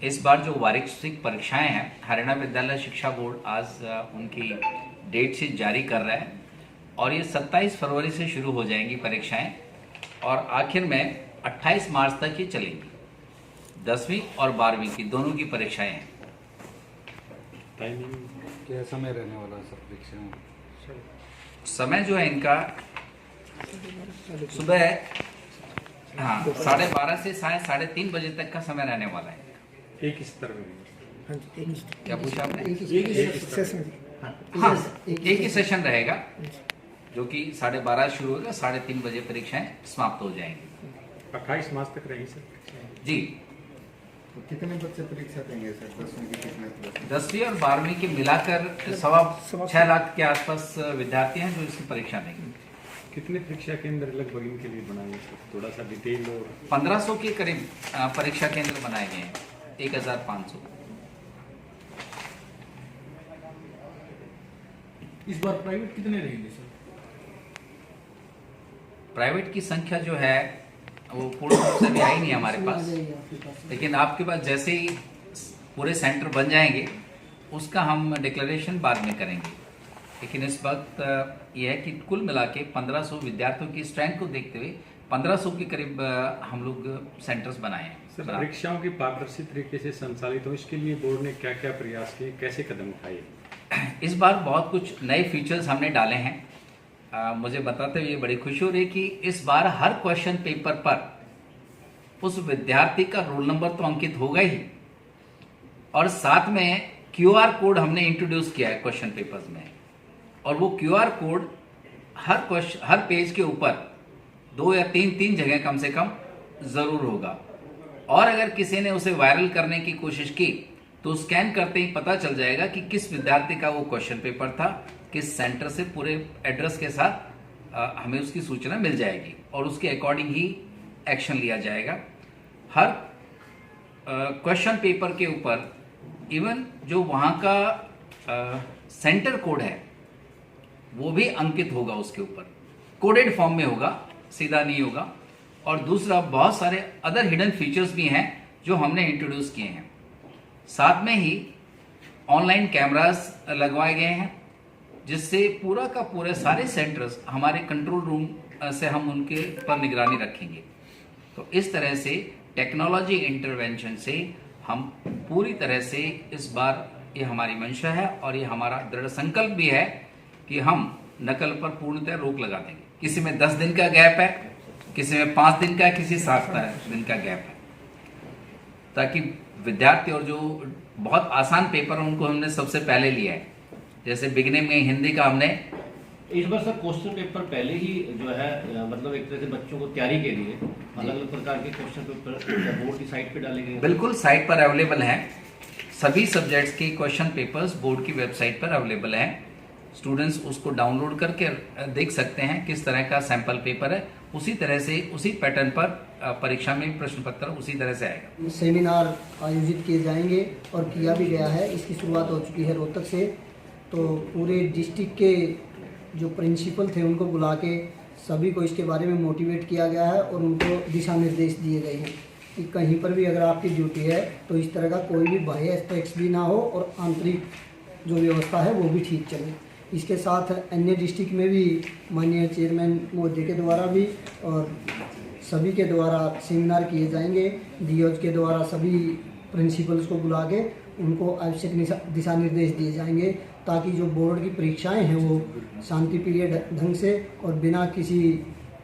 इस बार जो वार्षिक परीक्षाएं हैं हरियाणा विद्यालय शिक्षा बोर्ड आज उनकी डेट शीट जारी कर रहा है और ये 27 फरवरी से शुरू हो जाएंगी परीक्षाएं और आखिर में 28 मार्च तक ये चलेंगी। 10वीं और 12वीं की दोनों की परीक्षाएं हैं। टाइमिंग क्या समय रहने वाला है सर परीक्षा? समय जो है इनका सुबह 12:30 से 3:30 बजे तक का समय रहने वाला है। एक ही स्तर में? क्या पूछा आपने? एक ही सेशन रहेगा जो कि 12:30 शुरू होगा, 3:30 बजे परीक्षाएं समाप्त हो जाएंगी। 28 मार्च तक रहेगी सर? जी। तो कितने बच्चे परीक्षा देंगे सर? 10वीं की कितने? 10वीं और 12वीं के मिलाकर 6.25 लाख के आसपास विद्यार्थी हैं जो इसकी परीक्षा देंगे। कितने परीक्षा केंद्र लगभग इनके लिए बनाए सर? थोड़ा सा डिटेल और 1500 के करीब परीक्षा केंद्र बनाए गए हैं। 1500। इस बार प्राइवेट कितने रहेंगे सर? प्राइवेट की संख्या जो है वो पूर्ण रूप से भी आई नहीं हमारे पास, लेकिन आपके पास जैसे ही पूरे सेंटर बन जाएंगे उसका हम डिक्लेरेशन बाद में करेंगे। लेकिन इस वक्त यह है कि कुल मिला के 1500 विद्यार्थियों की स्ट्रेंथ को देखते हुए 1500 के करीब हम लोग सेंटर्स बनाए हैं। सर परीक्षाओं की पारदर्शी तरीके से संचालित हो इसके लिए बोर्ड ने क्या क्या प्रयास किए, कैसे कदम उठाए? इस बार बहुत कुछ नए फीचर्स हमने डाले हैं। मुझे बताते हुए बड़ी खुशी हो रही है कि इस बार हर क्वेश्चन पेपर पर उस विद्यार्थी का रोल नंबर तो अंकित होगा ही और साथ में QR कोड हमने इंट्रोड्यूस किया है क्वेश्चन पेपर्स में, और वो QR कोड हर पेज के ऊपर 2 या 3 जगह कम से कम जरूर होगा। और अगर किसी ने उसे वायरल करने की कोशिश की तो स्कैन करते ही पता चल जाएगा कि किस विद्यार्थी का वो क्वेश्चन पेपर था, किस सेंटर से, पूरे एड्रेस के साथ हमें उसकी सूचना मिल जाएगी और उसके अकॉर्डिंग ही एक्शन लिया जाएगा। हर क्वेश्चन पेपर के ऊपर इवन जो वहाँ का सेंटर कोड है वो भी अंकित होगा, उसके ऊपर कोडेड फॉर्म में होगा, सीधा नहीं होगा। और दूसरा बहुत सारे अदर हिडन फीचर्स भी हैं जो हमने इंट्रोड्यूस किए हैं। साथ में ही ऑनलाइन कैमरास लगवाए गए हैं जिससे पूरा का पूरे सारे सेंटर्स हमारे कंट्रोल रूम से हम उनके पर निगरानी रखेंगे। तो इस तरह से टेक्नोलॉजी इंटरवेंशन से हम पूरी तरह से इस बार, ये हमारी मंशा है और ये हमारा दृढ़ संकल्प भी है कि हम नकल पर पूर्णतः रोक लगा देंगे। किसी में 10 दिन का गैप है, किसी में 5 दिन का है, किसी 7 दिन का गैप है, ताकि विद्यार्थी और जो बहुत आसान पेपर है उनको हमने सबसे पहले लिया है। जैसे बिगनिंग में हिंदी का हमने इस बार सर क्वेश्चन पेपर पहले ही जो है मतलब एक तरह से बच्चों को तैयारी के लिए अलग अलग प्रकार के क्वेश्चन पेपर बोर्ड की साइट पे डाले गए? बिल्कुल, साइट पर अवेलेबल हैं। सभी सब्जेक्ट्स के क्वेश्चन पेपर्स बोर्ड की वेबसाइट पर अवेलेबल हैं। स्टूडेंट्स उसको डाउनलोड करके देख सकते हैं किस तरह का सैंपल पेपर है। उसी तरह से, उसी पैटर्न पर परीक्षा में प्रश्न पत्र उसी तरह से आएगा। सेमिनार आयोजित किए जाएंगे और किया भी गया है। इसकी शुरुआत हो चुकी है रोहतक से। तो पूरे डिस्ट्रिक्ट के जो प्रिंसिपल थे उनको बुला के सभी को इसके बारे में मोटिवेट किया गया है और उनको दिशा निर्देश दिए गए हैं कि कहीं पर भी अगर आपकी ड्यूटी है तो इस तरह का कोई भी बाह्य स्ट्रेक्स भी ना हो और आंतरिक जो व्यवस्था है वो भी ठीक चले। इसके साथ अन्य डिस्ट्रिक्ट में भी माननीय चेयरमैन महोदय के द्वारा भी और सभी के द्वारा सेमिनार किए जाएंगे। DOज के द्वारा सभी प्रिंसिपल्स को बुला के उनको आवश्यक दिशा निर्देश दिए जाएंगे ताकि जो बोर्ड की परीक्षाएं हैं वो शांतिप्रिय ढंग से और बिना किसी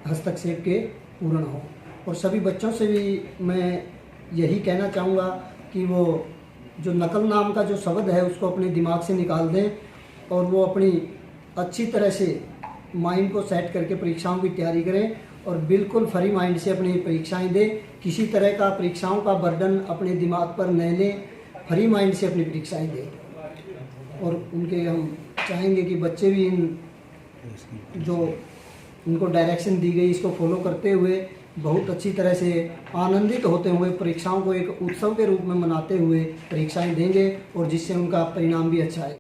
हस्तक्षेप के पूर्ण हो। और सभी बच्चों से भी मैं यही कहना चाहूँगा कि वो जो नकल नाम का जो शब्द है उसको अपने दिमाग से निकाल दें और वो अपनी अच्छी तरह से माइंड को सेट करके परीक्षाओं की तैयारी करें और बिल्कुल फ्री माइंड से अपनी परीक्षाएं दें। किसी तरह का परीक्षाओं का बर्डन अपने दिमाग पर न लें, फ्री माइंड से अपनी परीक्षाएं दें। और उनके हम चाहेंगे कि बच्चे भी इन जो उनको डायरेक्शन दी गई इसको फॉलो करते हुए बहुत अच्छी तरह से आनंदित होते हुए परीक्षाओं को एक उत्सव के रूप में मनाते हुए परीक्षाएं देंगे और जिससे उनका परिणाम भी अच्छा है।